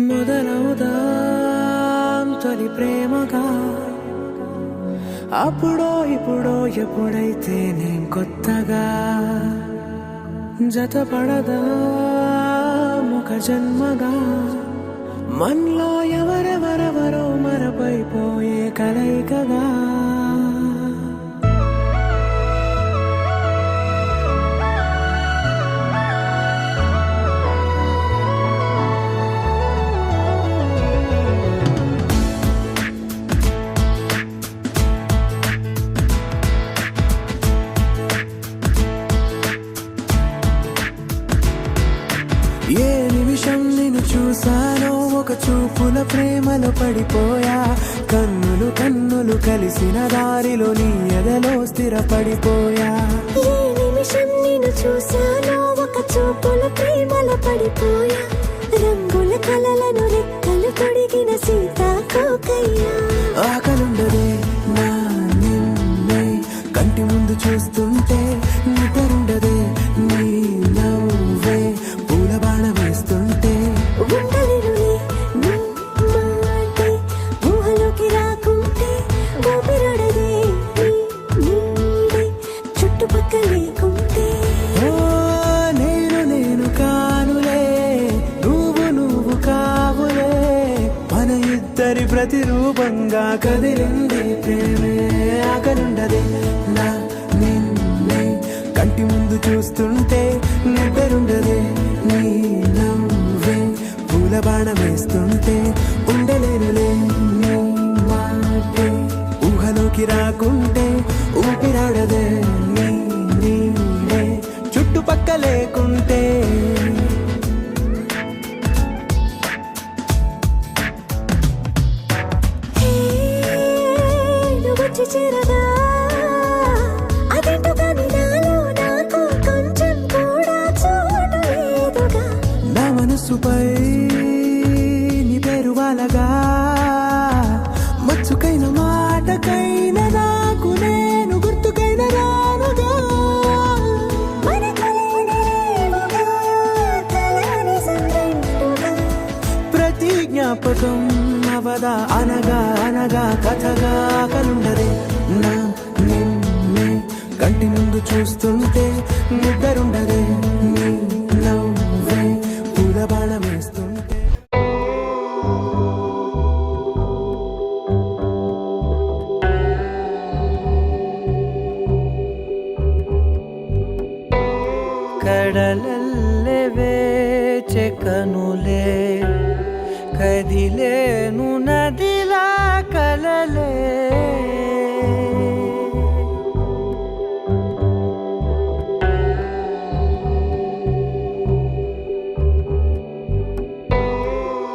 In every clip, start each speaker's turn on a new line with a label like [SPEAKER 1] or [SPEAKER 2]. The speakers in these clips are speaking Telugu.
[SPEAKER 1] మొదలవుదాం తొలి ప్రేమగా, అప్పుడో ఇప్పుడో ఎప్పుడైతే నేను కొత్తగా జతపడదా ఒక జన్మగా, మనలో ఎవరెవరెవరో మరపైపోయే కలయికగా. ఏ నిమిషం నిన్ను చూసానో ఒక చూపుల ప్రేమలో పడిపోయా, కన్నులు కన్నులు కలిసిన దారిలో నీ ఎదలో స్థిరపడిపోయా.
[SPEAKER 2] ఏ నిమిషం నిన్ను చూసానో ఒక చూపుల ప్రేమలో పడిపోయా, రంగుల కలలను రెక్కలు తొడిగిన సీతాకోకయ్యా.
[SPEAKER 1] ఆకలుండదే నా నిన్నే కంటి ముందు చూస్తుంటే, నిద్రుండదే నీ నవ్వే పూల బాణ వేస్తుంటే,
[SPEAKER 2] ఉండలేనులే నీ మాటే ఊహలోకి రాకుంటే, ఊపిరాడదే నీ నీడే చుట్టుపక్కల లేకుంటే.
[SPEAKER 1] ఓ నేను కానులే నువ్వు కావులే, మన ఇద్దరి ప్రతిరూపంగా కదిలింది ప్రేమే. ఆకలుండదే నా నిన్నే కంటి ముందు చూస్తుంటే, నిద్రుండదే నీ నవ్వే పూల బాణ వేస్తుంటే, ఉండలేనులే నీ మాటే ఊహలోకి రాకుంటే, ఊపిరాడదే నీ నీడే చుట్టుపక్క లేకుంటే.
[SPEAKER 2] వచ్చి చేరగా అదేంటో కానీ నాలో నాకు కొంచెం కూడా చోటు లేదుగా,
[SPEAKER 1] నా మనసుపై నీ పేరు వాలగా, మచ్చుకైన మాటకైన నాకు నేను గుర్తుకైన రానుగా.
[SPEAKER 2] మన కలయికలేవుగా, కలని సంరెండుగా,
[SPEAKER 1] ప్రతి జ్ఞాపకం అవదా అనగా అనగా కథగా. కలుండదే నా నిన్నే కంటి ముందు చూస్తుంటే, నిద్రుండదే నీ నవ్వే పూల బాణ వేస్తుంటే. కడలల్లే వేచె కనులే కదిలేను నదిలా కలలే,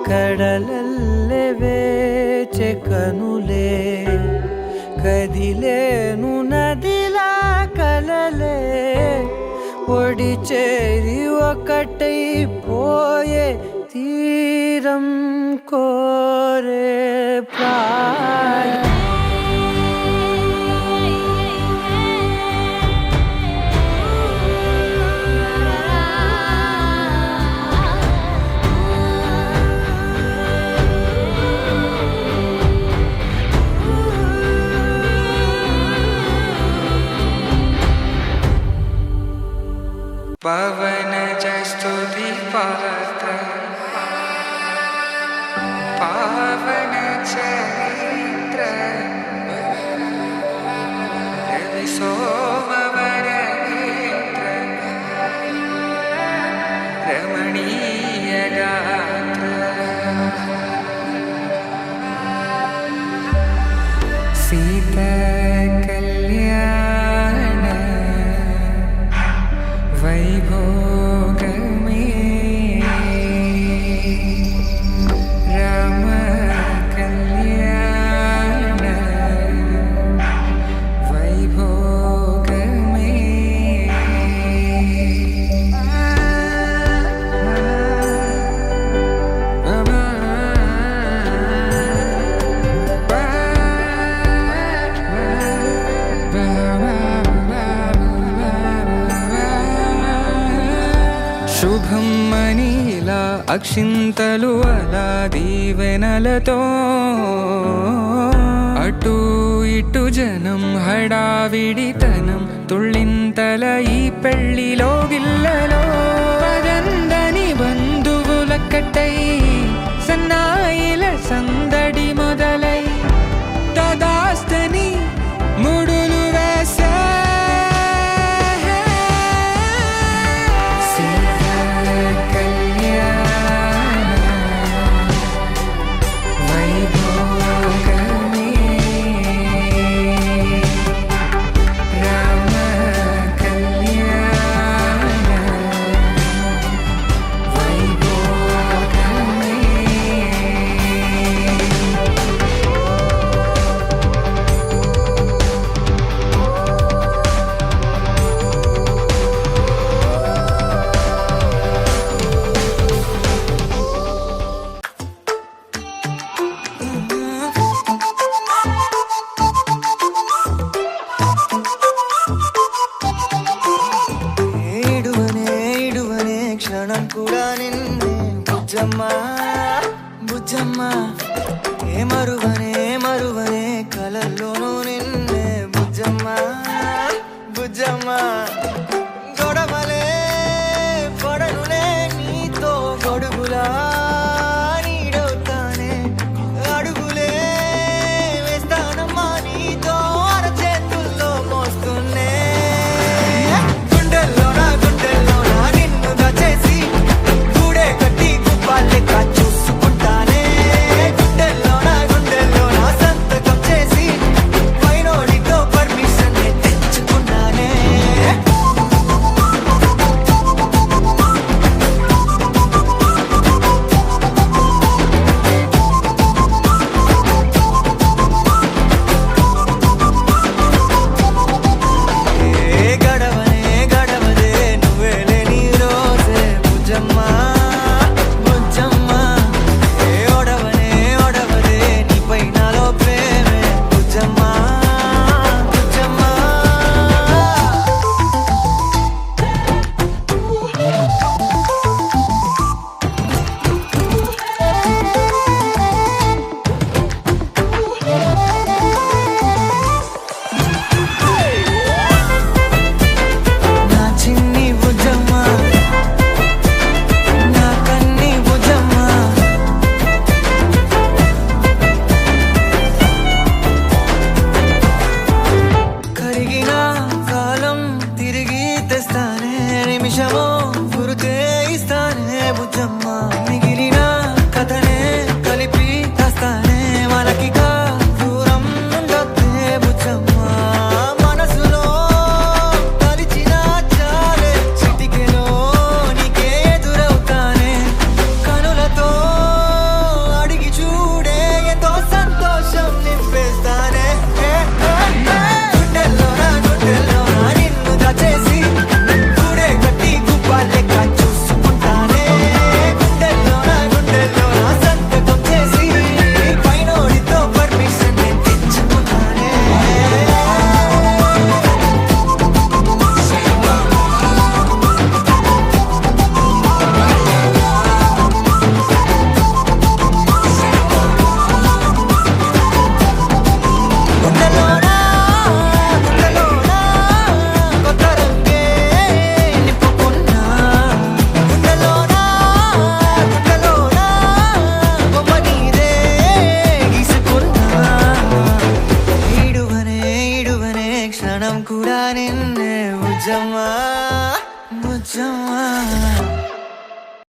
[SPEAKER 1] కడలల్లే వేచె కనులే కదిలేను నదిలా కలలే, ఒడి చేరి ఒకటై పోయే తీరం కోరే ప్రాయం.
[SPEAKER 3] పవన జస్తుతి పాత్ర పావన చరిత్ర రవి సోమవర నేత్ర రమణీయ గాత్ర సీత కళ్యాణ వైభోగమే రామ కళ్యాణ వైభోగమే. అక్షింతలు అలా దీవెనలతో అటు ఇటు జనం హడావిడితనం తుళ్ళింతల ఈ పెళ్లిలో గిల్లలో పదందని బంధువులక్కటై సన్నాయిల సందడి మొదలై తదాస్తని ముడులు వేసే
[SPEAKER 1] క్షణం కూడా నిన్నే బుజ్జమ్మా బుజ్జమ్మా ఏ మరువనే కలల్లోనూ నిన్నే బుజ్జమ్మా బుజ్జమ్మా గొడవలే పడనులే నీతో గొడుగులా నీడవుతానే అడుగులే వేస్తానమ్మా నీతో అరచేతుల్లో మోస్తున్నే నిమిషమో గురుతే ఇస్తానే బుజ్జమ్మ మిగిలిన కథనే కలిపి తెస్తానే మనకిగా దూరం ఉండొద్దే బుజ్జమ్మ మనసులో తలిచిన చాలే చిటికెలో నీకే ఎదురవుతానే కనులతో అడిగి చూడే ఎంతో సంతోషం నింపేస్తానే గుండెల్లోనా నిన్ను దాచేసి క్షణం కూడా నిన్నే బుజ్జమ్మా బుజ్జమ్మా